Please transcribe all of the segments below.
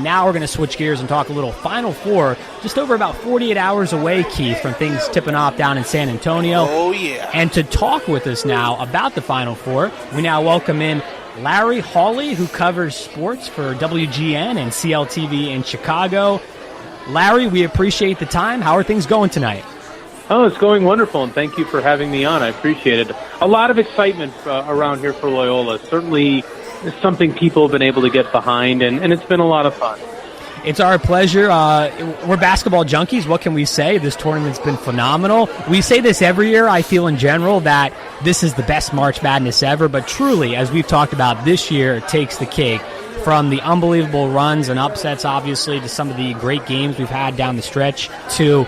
And now we're going to switch gears and talk a little Final Four, just over about 48 hours away, Keith, from things tipping off down in San Antonio. Oh, yeah. And to talk with us now about the Final Four, we now welcome in Larry Hawley, who covers sports for WGN and CLTV in Chicago. Larry, we appreciate the time. How are things going tonight? Oh, it's going wonderful, and thank you for having me on. I appreciate it. A lot of excitement around here for Loyola. Certainly something people have been able to get behind, and it's been a lot of fun. It's our pleasure. We're basketball junkies. What can we say? This tournament's been phenomenal. We say this every year, I feel, in general, that this is the best March Madness ever. But truly, as we've talked about, this year it takes the cake. From the unbelievable runs and upsets, obviously, to some of the great games we've had down the stretch, to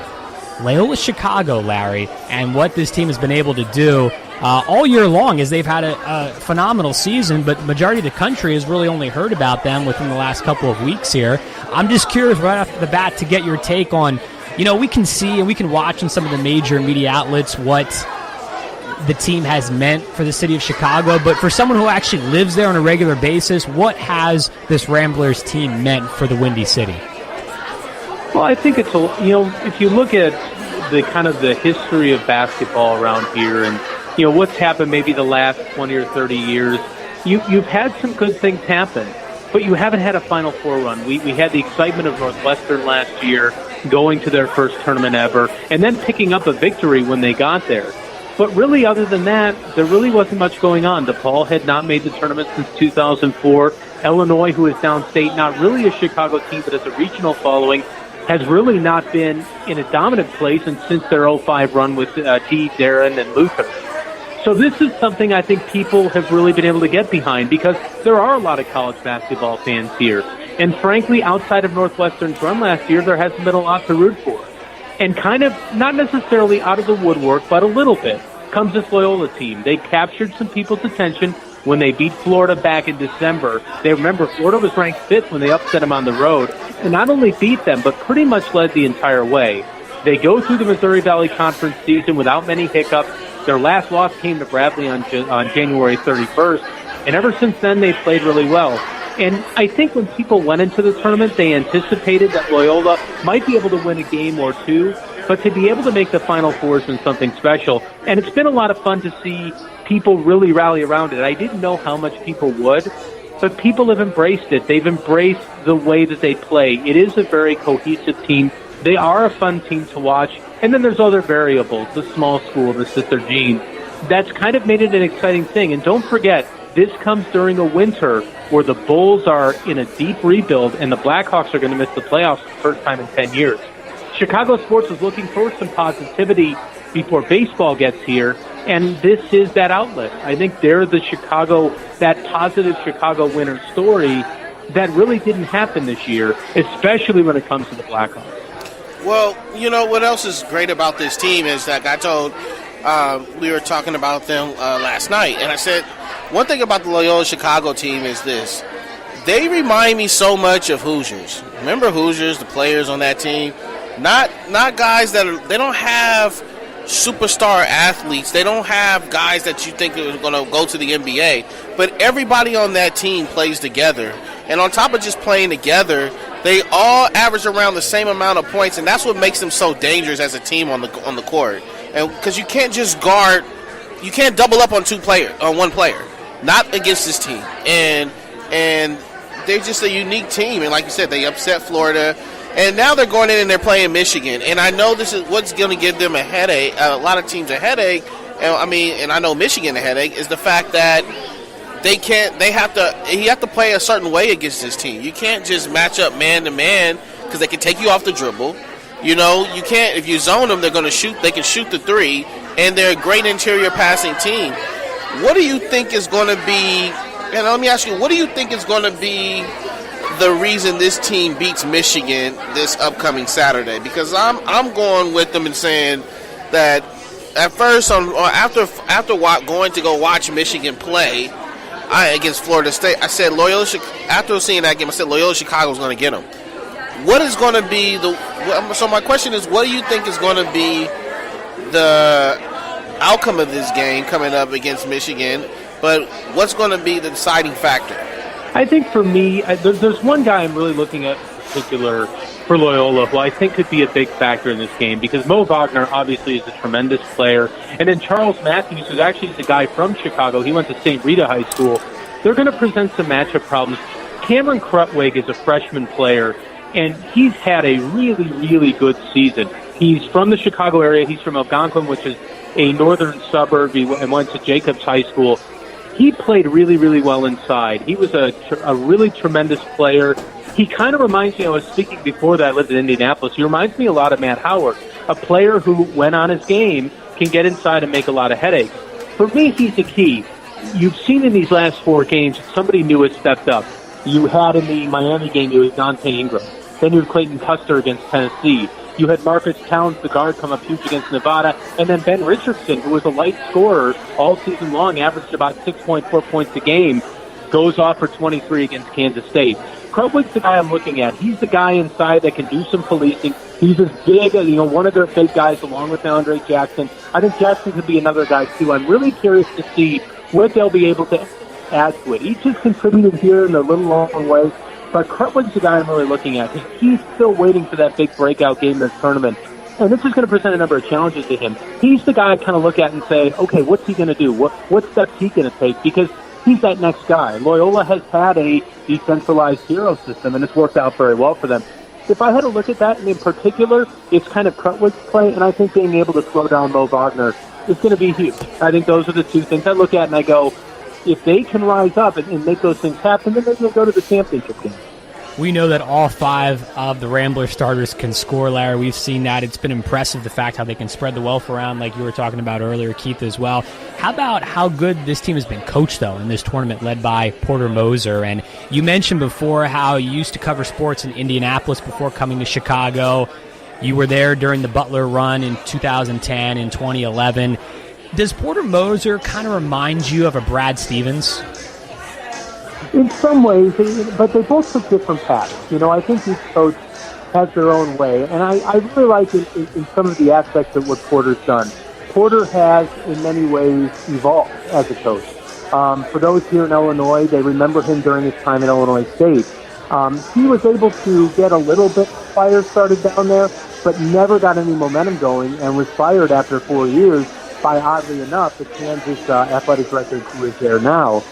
Loyola-Chicago, Larry, and what this team has been able to do all year long, as they've had a phenomenal season, but the majority of the country has really only heard about them within the last couple of weeks here. I'm just curious right off the bat to get your take on, we can see and we can watch in some of the major media outlets what the team has meant for the city of Chicago, but for someone who actually lives there on a regular basis, what has this Ramblers team meant for the Windy City? Well, I think it's if you look at the kind of the history of basketball around here, and what's happened maybe the last 20 or 30 years, you've had some good things happen, but you haven't had a Final Four run. We had the excitement of Northwestern last year going to their first tournament ever, and then picking up a victory when they got there. But really, other than that, there really wasn't much going on. DePaul had not made the tournament since 2004. Illinois, who is downstate, not really a Chicago team, but has a regional following, has really not been in a dominant place since their 05 run with T, Darren, and Luther. So this is something I think people have really been able to get behind because there are a lot of college basketball fans here. And frankly, outside of Northwestern's run last year, there hasn't been a lot to root for. And kind of, not necessarily out of the woodwork, but a little bit, comes this Loyola team. They captured some people's attention when they beat Florida back in December. They remember Florida was ranked 5th when they upset them on the road, and not only beat them, but pretty much led the entire way. They go through the Missouri Valley Conference season without many hiccups. Their last loss came to Bradley on January 31st, and ever since then they've played really well. And I think when people went into the tournament, they anticipated that Loyola might be able to win a game or two, but to be able to make the Final Four has been something special. And it's been a lot of fun to see people really rally around it. I didn't know how much people would, but people have embraced it. They've embraced the way that they play. It is a very cohesive team. They are a fun team to watch. And then there's other variables, the small school, the Sister Jean. That's kind of made it an exciting thing. And don't forget, this comes during a winter where the Bulls are in a deep rebuild and the Blackhawks are going to miss the playoffs for the first time in 10 years. Chicago sports is looking for some positivity before baseball gets here, and this is that outlet. I think they're that positive Chicago winner story that really didn't happen this year, especially when it comes to the Blackhawks. Well, what else is great about this team is that I told we were talking about them last night, and I said one thing about the Loyola-Chicago team is this. They remind me so much of Hoosiers. Remember Hoosiers, the players on that team? Not guys they don't have superstar athletes. They don't have guys that you think are going to go to the NBA. But everybody on that team plays together. And on top of just playing together, they all average around the same amount of points, and that's what makes them so dangerous as a team on the court. And because you can't just you can't double up on one player, not against this team. And they're just a unique team. And like you said, they upset Florida. And now they're going in and they're playing Michigan. And I know this is what's going to give them a headache, a lot of teams a headache. And I know Michigan a headache is the fact that you have to play a certain way against this team. You can't just match up man to man because they can take you off the dribble. You can't, if you zone them, they can shoot the three, and they're a great interior passing team. What do you think is going to be, and let me ask you, what do you think is going to be the reason this team beats Michigan this upcoming Saturday? Because I'm going with them and saying that at first, after going to go watch Michigan play against Florida State, I said after seeing that game, I said Loyola-Chicago is going to get them. What is going to be so my question is, what do you think is going to be the outcome of this game coming up against Michigan? But what's going to be the deciding factor? I think for me, there's one guy I'm really looking at in particular for Loyola who I think could be a big factor in this game, because Mo Wagner obviously is a tremendous player. And then Charles Matthews, who actually is a guy from Chicago, he went to St. Rita High School. They're going to present some matchup problems. Cameron Krutwig is a freshman player, and he's had a really, really good season. He's from the Chicago area. He's from Algonquin, which is a northern suburb, and went to Jacobs High School. He played really, really well inside. He was a really tremendous player. He kind of reminds me, I was speaking before that I lived in Indianapolis, he reminds me a lot of Matt Howard, a player who, when on his game, can get inside and make a lot of headaches. For me, he's the key. You've seen in these last 4 games, somebody new has stepped up. You had in the Miami game, you had Dante Ingram. Then you had Clayton Custer against Tennessee. You had Marcus Towns, the guard, come up huge against Nevada. And then Ben Richardson, who was a light scorer all season long, averaged about 6.4 points a game, goes off for 23 against Kansas State. Krutwig's the guy I'm looking at. He's the guy inside that can do some policing. He's as big, one of their big guys along with Andre Jackson. I think Jackson could be another guy, too. I'm really curious to see what they'll be able to add to it. Each has contributed here in their little long way. But Krutwig's the guy I'm really looking at. He's still waiting for that big breakout game in this tournament. And this is going to present a number of challenges to him. He's the guy I kind of look at and say, okay, what's he going to do? What steps he going to take? Because he's that next guy. Loyola has had a decentralized hero system, and it's worked out very well for them. If I had to look at that, and in particular, it's kind of Krutwig's play, and I think being able to slow down Mo Wagner is going to be huge. I think those are the 2 things I look at, and I go, if they can rise up and make those things happen, then they're going to go to the championship game. We know that all 5 of the Rambler starters can score, Larry. We've seen that. It's been impressive, the fact how they can spread the wealth around, like you were talking about earlier, Keith, as well. How about how good this team has been coached, though, in this tournament, led by Porter Moser? And you mentioned before how you used to cover sports in Indianapolis before coming to Chicago. You were there during the Butler run in 2010 and 2011. Does Porter Moser kind of remind you of a Brad Stevens? In some ways, but they both took different paths. I think each coach has their own way, and I really like in some of the aspects of what Porter's done. Porter has, in many ways, evolved as a coach. For those here in Illinois, they remember him during his time at Illinois State. He was able to get a little bit fire started down there, but never got any momentum going, and was fired after 4 years by, oddly enough, the Kansas athletic director who is there now.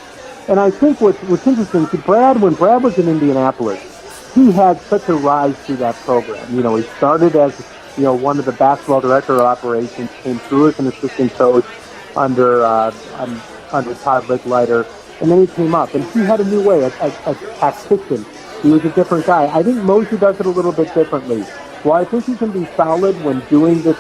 And I think what's interesting, when Brad was in Indianapolis, he had such a rise through that program. He started as, one of the basketball director of operations, came through as an assistant coach under Todd Licklider, and then he came up, and he had a new way, a tactician. He was a different guy. I think Moser does it a little bit differently. While I think he can be solid when doing the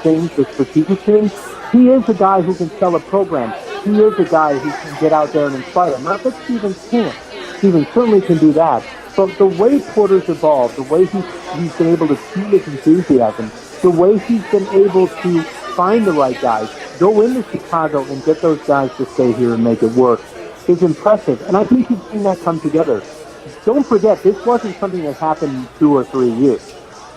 strategic things, he is a guy who can sell a program. He is a guy who can get out there and inspire. Not that Stevens can't. Stevens certainly can do that. But the way Porter's evolved, the way he's been able to keep his enthusiasm, the way he's been able to find the right guys, go into Chicago and get those guys to stay here and make it work, is impressive. And I think you've seen that come together. Don't forget, this wasn't something that happened in 2 or 3 years.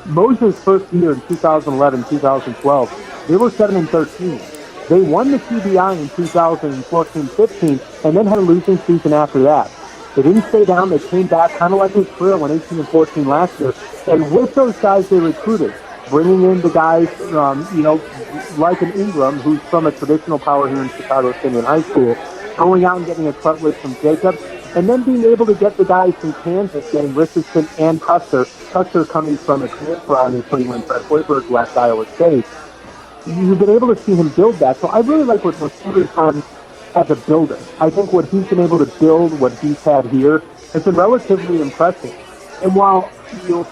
Moser's first year in 2011, 2012, they were 7-13. They won the CBI in 2014-15 and then had a losing season after that. They didn't stay down. They came back kind of like his career went 18-14 last year. And with those guys they recruited, bringing in the guys, like an Ingram, who's from a traditional power here in Chicago City High School, going out and getting a Krutwig from Jacobs, and then being able to get the guys from Kansas, getting Richardson and Custer coming from a transfer out in Cleveland, Fred Hoiberg left Iowa State. You've been able to see him build that. So I really like what Porter's done as a builder. I think what he's been able to build, what he's had here, has been relatively impressive. And while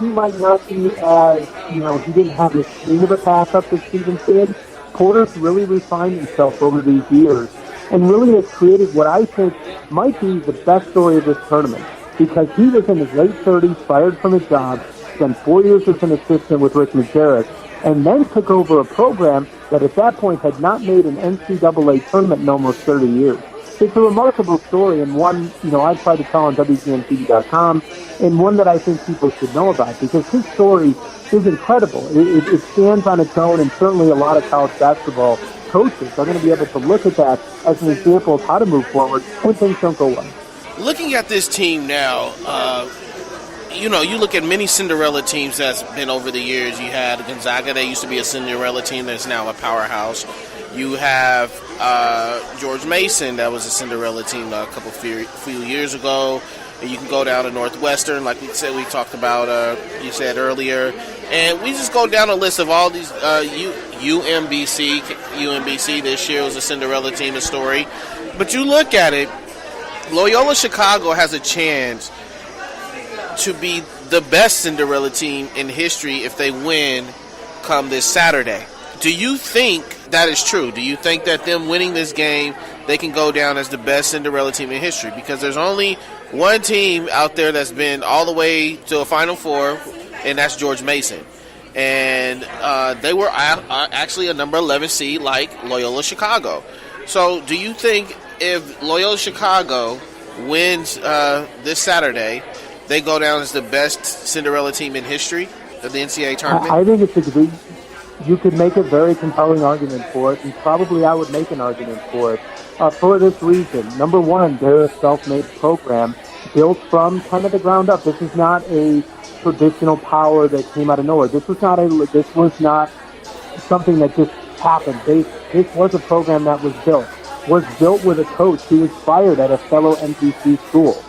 he might not be as, he didn't have as clean of a path up as Stevens did, Porter's really refined himself over these years and really has created what I think might be the best story of this tournament, because he was in his late 30s, fired from his job, spent 4 years as an assistant with Rick Majerus, and then took over a program that at that point had not made an NCAA tournament in almost 30 years. It's a remarkable story, and one, I try to tell on WGN-TV.com, and one that I think people should know about, because his story is incredible. It stands on its own, and certainly a lot of college basketball coaches are going to be able to look at that as an example of how to move forward when things don't go well. looking at this team now, you look at many Cinderella teams that's been over the years. You had Gonzaga, that used to be a Cinderella team that's now a powerhouse. You have George Mason, that was a Cinderella team a few years ago. And you can go down to Northwestern, like we talked about, you said earlier. And we just go down a list of all these, UMBC this year was a Cinderella team, a story. But you look at it, Loyola-Chicago has a chance to be the best Cinderella team in history if they win come this Saturday. Do you think that is true? Do you think that them winning this game, they can go down as the best Cinderella team in history? Because there's only one team out there that's been all the way to a Final Four, and that's George Mason. And they were actually a number 11 seed like Loyola-Chicago. So do you think if Loyola-Chicago wins this Saturday, they go down as the best Cinderella team in history of the NCAA tournament? I think you could make a very compelling argument for it, and probably I would make an argument for it for this reason. Number one, they're a self-made program built from kind of the ground up. This is not a traditional power that came out of nowhere. This was not something that just happened. This was a program that was built with a coach who was fired at a fellow NBC school.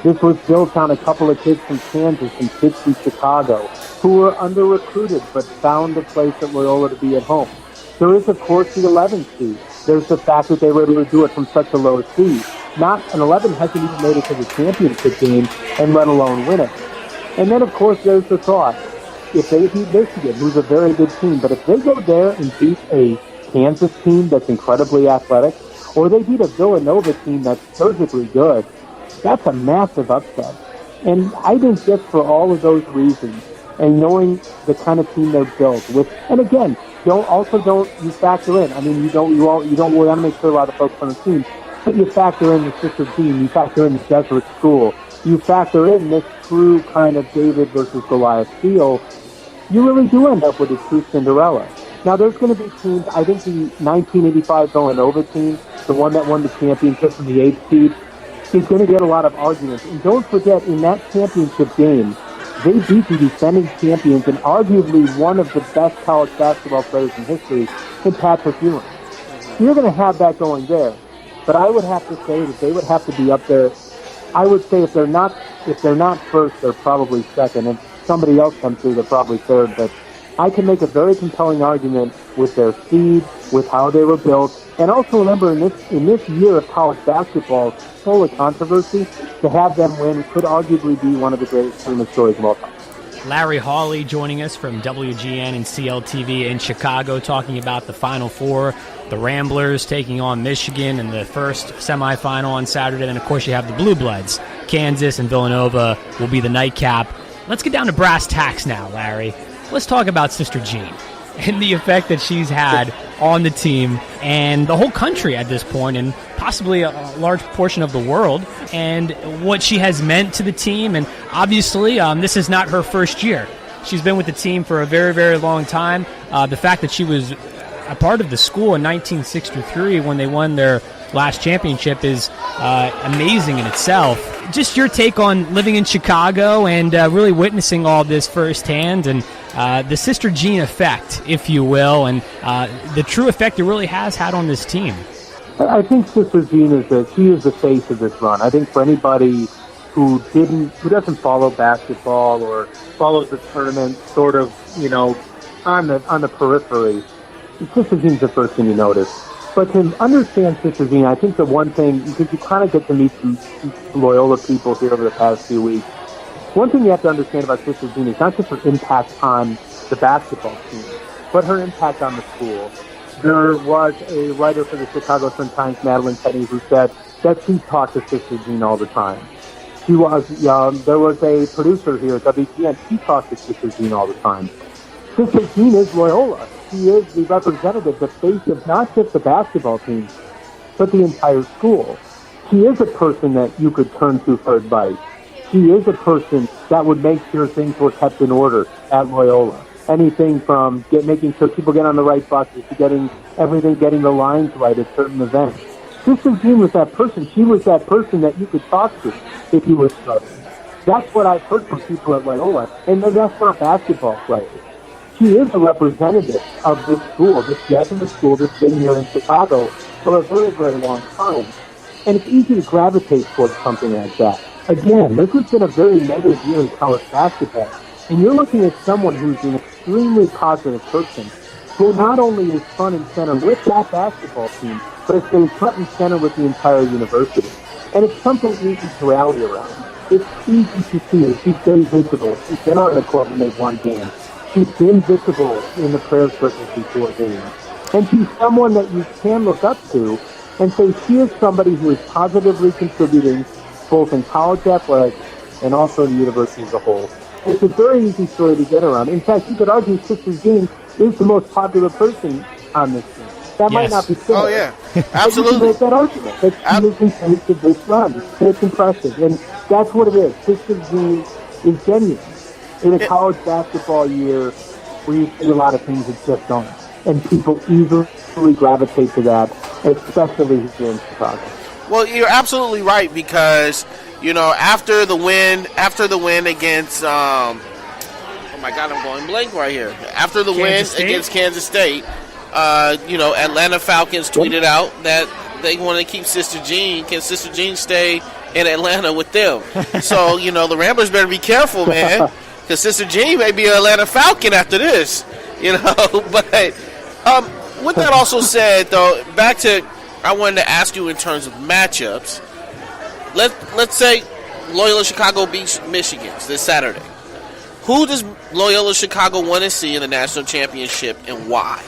This was built on a couple of kids from Kansas and kids from Chicago who were under-recruited but found a place at Loyola to be at home. There is, of course, the 11 seed. There's the fact that they were able to do it from such a low seed. Not an 11 hasn't even made it to the championship game, and let alone win it. And then, of course, there's the thought, if they beat Michigan, who's a very good team, but if they go there and beat a Kansas team that's incredibly athletic, or they beat a Villanova team that's surgically good, that's a massive upset. And I think just for all of those reasons, and knowing the kind of team they're built with, and again, don't you factor in. I mean, you want to make sure a lot of folks on the team, but you factor in the sister team, you factor in the Jesuit school, you factor in this true kind of David versus Goliath feel, you really do end up with a true Cinderella. Now, there's going to be teams, I think the 1985 Villanova team, the one that won the championship from the 8th seed, is going to get a lot of arguments. And don't forget, in that championship game, they beat the defending champions and arguably one of the best college basketball players in history in Patrick Ewing. So you're going to have that going there. But I would have to say that they would have to be up there. I would say if they're not first, they're probably second. If somebody else comes through, they're probably third. But I can make a very compelling argument with their seed, with how they were built. And also remember, in this year of college basketball, full of controversy, to have them win could arguably be one of the greatest tournament stories of all time. Larry Hawley joining us from WGN and CLTV in Chicago, talking about the Final Four, the Ramblers taking on Michigan in the first semifinal on Saturday. And, of course, you have the Blue Bloods. Kansas and Villanova will be the nightcap. Let's get down to brass tacks now, Larry. Let's talk about Sister Jean and the effect that she's had on the team and the whole country at this point, and possibly a large portion of the world, and what she has meant to the team. And obviously, this is not her first year. She's been with the team for a very, very long time. The fact that she was a part of the school in 1963 when they won their last championship is amazing in itself. Just your take on living in Chicago and really witnessing all this firsthand, and the Sister Jean effect, if you will, and the true effect it really has had on this team. I think Sister Jean is the face of this run. I think for anybody who doesn't follow basketball or follows the tournament sort of, on the periphery, Sister Jean's the first thing you notice. But to understand Sister Jean, I think the one thing, because you kind of get to meet some Loyola people here over the past few weeks, one thing you have to understand about Sister Jean is not just her impact on the basketball team, but her impact on the school. There was a writer for the Chicago Sun-Times, Madeline Penny, who said that she talked to Sister Jean all the time. There was a producer here at WGN, she talked to Sister Jean all the time. Sister Jean is Loyola. She is the representative, the face of not just the basketball team, but the entire school. She is a person that you could turn to for advice. She is a person that would make sure things were kept in order at Loyola. Anything from making sure people get on the right buses to getting the lines right at certain events. Sister Jean was that person. She was that person that you could talk to if you were struggling. That's what I've heard from people at Loyola, and that's not basketball players. She is a representative of this school, this Jesuit school that's been here in Chicago for a very, very long time. And it's easy to gravitate towards something like that. Again, this has been a very negative year in college basketball. And you're looking at someone who's an extremely positive person who not only is front and center with that basketball team, but has been front and center with the entire university. And it's something easy to rally around. It's easy to see her. She's been visible. She's been on the court when they've won games. She's been visible in the prayer circles before games. And she's someone that you can look up to and say she is somebody who is positively contributing both in college athletics and also in the university as a whole. It's a very easy story to get around. In fact, you could argue Sister Jean is the most popular person on this team. That might not be fair. Oh, yeah. Absolutely. But you can make that argument that she is engaged in this run. And it's impressive. And that's what it is. Sister Jean is genuine. In a college basketball year where you see a lot of things that just don't. And people easily gravitate to that, especially here in Chicago. Well, you're absolutely right because, after the win against, oh my God, I'm going blank right here. After the win against Kansas State, Atlanta Falcons tweeted out that they want to keep Sister Jean. Can Sister Jean stay in Atlanta with them? So, the Ramblers better be careful, man, because Sister Jean may be an Atlanta Falcon after this, But with that also said, though, back to I wanted to ask you in terms of matchups. Let's say Loyola-Chicago beats Michigan this Saturday. Who does Loyola-Chicago want to see in the national championship and why?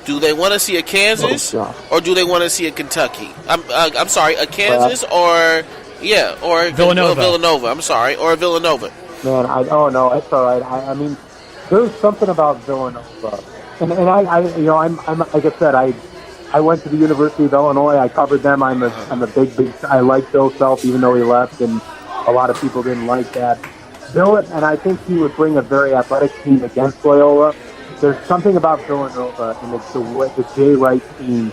Do they want to see a Kansas or do they want to see a Kentucky? I'm sorry, a Kansas or Villanova. I'm sorry, or a Villanova. Man, no, that's all right. I mean, there's something about Villanova, and I'm like I said, I went to the University of Illinois. I covered them. I'm a big. I like Bill Self, even though he left, and a lot of people didn't like that. Bill, and I think he would bring a very athletic team against Loyola. There's something about Villanova and the Jay Wright team,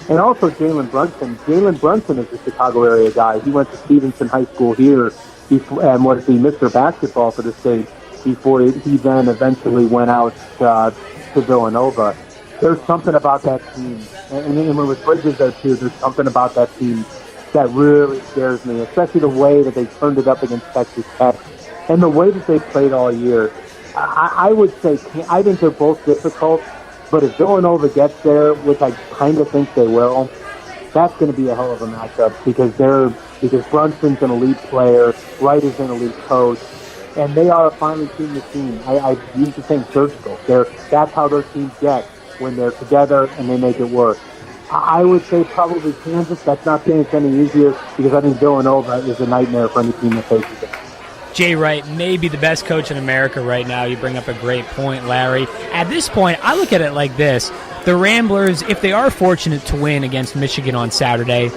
and also Jalen Brunson. Jalen Brunson is a Chicago area guy. He went to Stevenson High School here, and was the Mr. Basketball for the state before he then eventually went out to Villanova. There's something about that team, and with Bridges there too, there's something about that team that really scares me, especially the way that they turned it up against Texas Tech and the way that they played all year. I would say I think they're both difficult, but if Villanova gets there, which I kind of think they will, that's going to be a hell of a matchup because Brunson's an elite player, Wright is an elite coach, and they are a finely tuned machine. I use the same surgical. That's how those teams get when they're together and they make it work. I would say probably Kansas. That's not saying it's any easier because I think Villanova is a nightmare for any team that faces it. Jay Wright may be the best coach in America right now. You bring up a great point, Larry. At this point, I look at it like this. The Ramblers, if they are fortunate to win against Michigan on Saturday,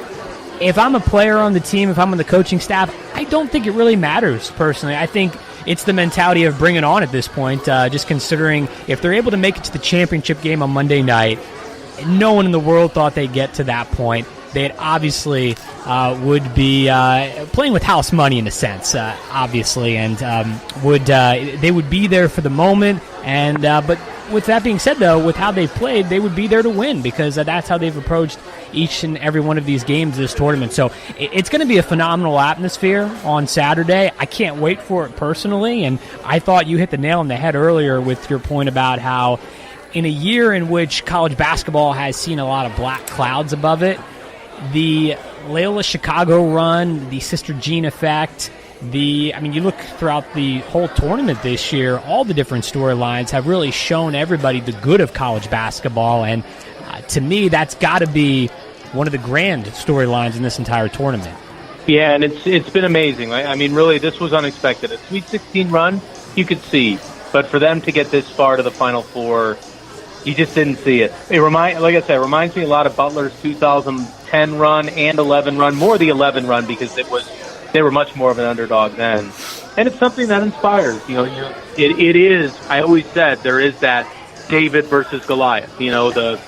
if I'm a player on the team, if I'm on the coaching staff, I don't think it really matters, personally. I think it's the mentality of bring it on at this point, just considering if they're able to make it to the championship game on Monday night, no one in the world thought they'd get to that point. They obviously would be playing with house money in a sense, obviously, and they would be there for the moment. And but with that being said, though, with how they've played, they would be there to win because that's how they've approached each and every one of these games this tournament. So it's going to be a phenomenal atmosphere on Saturday. I can't wait for it personally, and I thought you hit the nail on the head earlier with your point about how in a year in which college basketball has seen a lot of black clouds above it, the Loyola-Chicago run, the Sister Jean effect, you look throughout the whole tournament this year, all the different storylines have really shown everybody the good of college basketball, and to me, that's got to be one of the grand storylines in this entire tournament. Yeah, and it's been amazing. I mean, really, this was unexpected. A Sweet 16 run, you could see, but for them to get this far to the Final Four, you just didn't see it. Like I said, it reminds me a lot of Butler's 2010 run and 11 run, more the 11 run because they were much more of an underdog then. And it's something that inspires. It is. I always said there is that David versus Goliath. The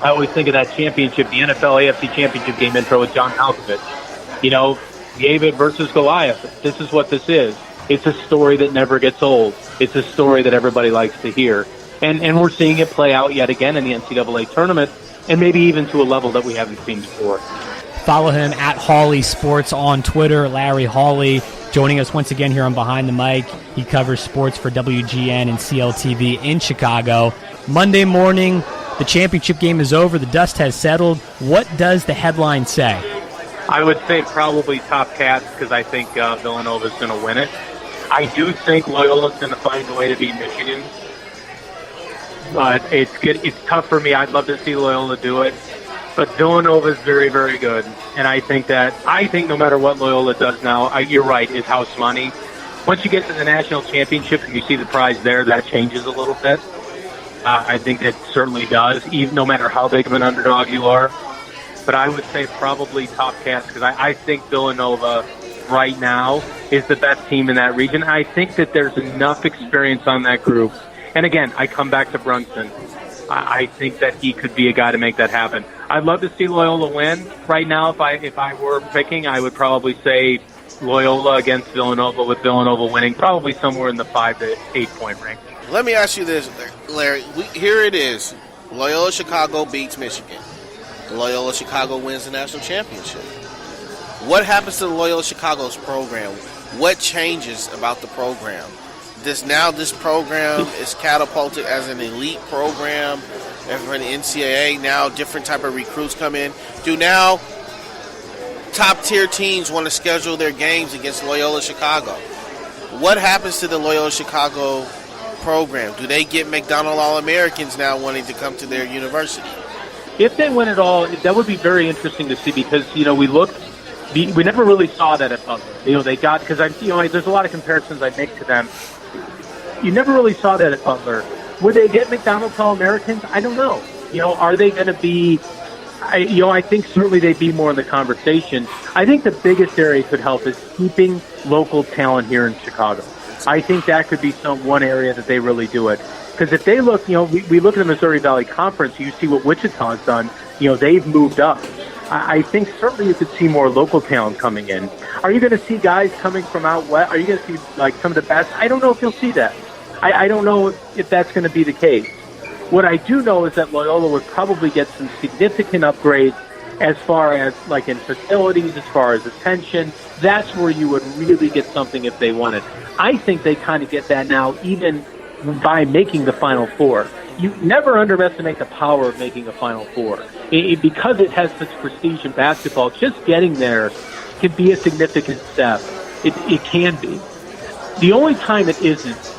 I always think of that championship, the NFL AFC championship game intro with John Malkovich. You know, David versus Goliath. This is what this is. It's a story that never gets old. It's a story that everybody likes to hear. And we're seeing it play out yet again in the NCAA tournament, and maybe even to a level that we haven't seen before. Follow him at Hawley Sports on Twitter. Larry Hawley joining us once again here on Behind the Mic. He covers sports for WGN and CLTV in Chicago. Monday morning, the championship game is over. The dust has settled. What does the headline say? I would say probably Top Cats, because I think Villanova's going to win it. I do think Loyola's going to find a way to beat Michigan. But it's good. It's tough for me. I'd love to see Loyola do it. But Villanova is very, very good. And I think no matter what Loyola does now, you're right, it's house money. Once you get to the national championship and you see the prize there, that changes a little bit. I think it certainly does, even no matter how big of an underdog you are. But I would say probably Top Cats, because I think Villanova right now is the best team in that region. I think that there's enough experience on that group. And again, I come back to Brunson. I think that he could be a guy to make that happen. I'd love to see Loyola win. Right now, if I were picking, I would probably say Loyola against Villanova, with Villanova winning probably somewhere in the 5 to 8 point range. Let me ask you this, Larry. Here it is. Loyola-Chicago beats Michigan. Loyola-Chicago wins the national championship. What happens to Loyola-Chicago's program? What changes about the program? This program is catapulted as an elite program, and for an NCAA, now different type of recruits come in. Do now top-tier teams want to schedule their games against Loyola-Chicago? What happens to the Loyola-Chicago program? Do they get McDonald All-Americans now wanting to come to their university? If they win it all, that would be very interesting to see, because, we never really saw that at Butler. They got, because there's a lot of comparisons I make to them. You never really saw that at Butler. Would they get McDonald's All-Americans? I don't know. Are they going to be, I think certainly they'd be more in the conversation. I think the biggest area could help is keeping local talent here in Chicago. I think that could be one area that they really do it. Because if they look, we look at the Missouri Valley Conference, you see what Wichita's done. They've moved up. I think certainly you could see more local talent coming in. Are you going to see guys coming from out west? Are you going to see some of the best? I don't know if you'll see that. I don't know if that's going to be the case. What I do know is that Loyola would probably get some significant upgrades as far as in facilities, as far as attention. That's where you would really get something if they wanted. I think they kind of get that now, even by making the Final Four. You never underestimate the power of making a Final Four. Because it has such prestige in basketball, just getting there can be a significant step. It can be. The only time it isn't,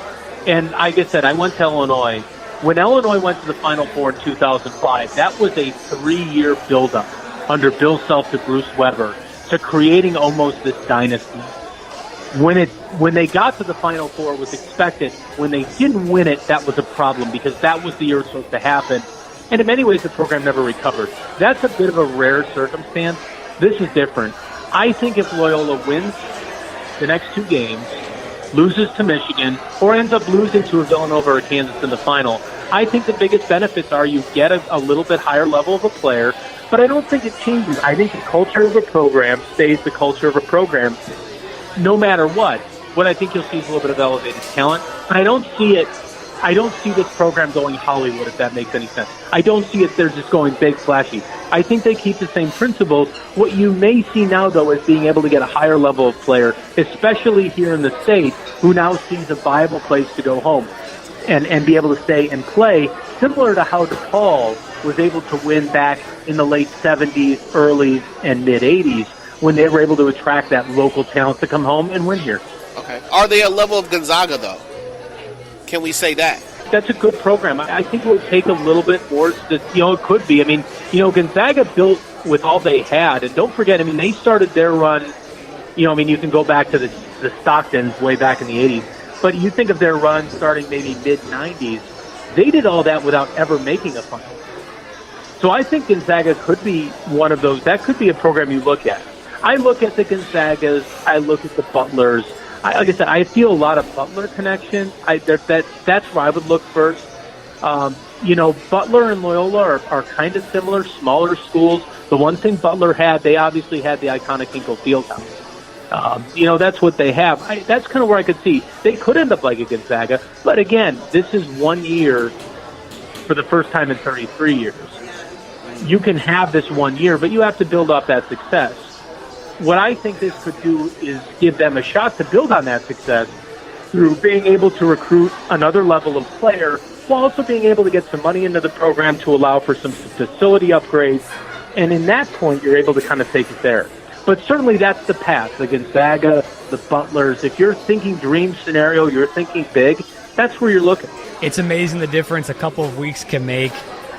and like I said, I went to Illinois. When Illinois went to the Final Four in 2005, that was a 3-year buildup under Bill Self to Bruce Weber to creating almost this dynasty. When they got to the Final Four, it was expected. When they didn't win it, that was a problem, because that was the year it was supposed to happen. And in many ways, the program never recovered. That's a bit of a rare circumstance. This is different. I think if Loyola wins the next 2 games, loses to Michigan, or ends up losing to a Villanova or Kansas in the final, I think the biggest benefits are you get a little bit higher level of a player, but I don't think it changes. I think the culture of a program stays the culture of a program no matter what. What I think you'll see is a little bit of elevated talent, but I don't see this program going Hollywood, if that makes any sense. I don't see it, they're just going big, flashy. I think they keep the same principles. What you may see now, though, is being able to get a higher level of player, especially here in the state, who now sees a viable place to go home and be able to stay and play, similar to how DePaul was able to win back in the late 70s, early and mid-80s, when they were able to attract that local talent to come home and win here. Okay. Are they a level of Gonzaga, though? Can we say that? That's a good program. I think it would take a little bit more. It could be. Gonzaga built with all they had. And don't forget, they started their run, you can go back to the Stocktons way back in the 80s. But you think of their run starting maybe mid-90s. They did all that without ever making a final. So I think Gonzaga could be one of those. That could be a program you look at. I look at the Gonzagas. I look at the Butlers. Like I said, I feel a lot of Butler connection. That's where I would look first. Butler and Loyola are kind of similar, smaller schools. The one thing Butler had, they obviously had the iconic Hinkle Fieldhouse. That's what they have. That's kind of where I could see. They could end up like a Gonzaga, but again, this is 1 year for the first time in 33 years. You can have this 1 year, but you have to build off that success. What I think this could do is give them a shot to build on that success through being able to recruit another level of player while also being able to get some money into the program to allow for some facility upgrades. And in that point, you're able to kind of take it there. But certainly that's the path, the Gonzaga, the Butlers. If you're thinking dream scenario, you're thinking big, that's where you're looking. It's amazing the difference a couple of weeks can make.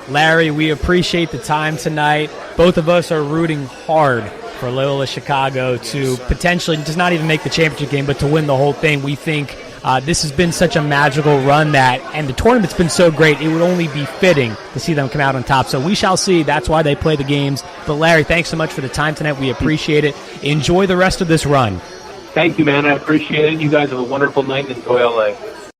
Larry, we appreciate the time tonight. Both of us are rooting hard for Loyola-Chicago to potentially just not even make the championship game, but to win the whole thing. We think this has been such a magical run and the tournament's been so great, it would only be fitting to see them come out on top. So we shall see. That's why they play the games. But Larry, thanks so much for the time tonight. We appreciate it. Enjoy the rest of this run. Thank you, man. I appreciate it. You guys have a wonderful night and enjoy LA.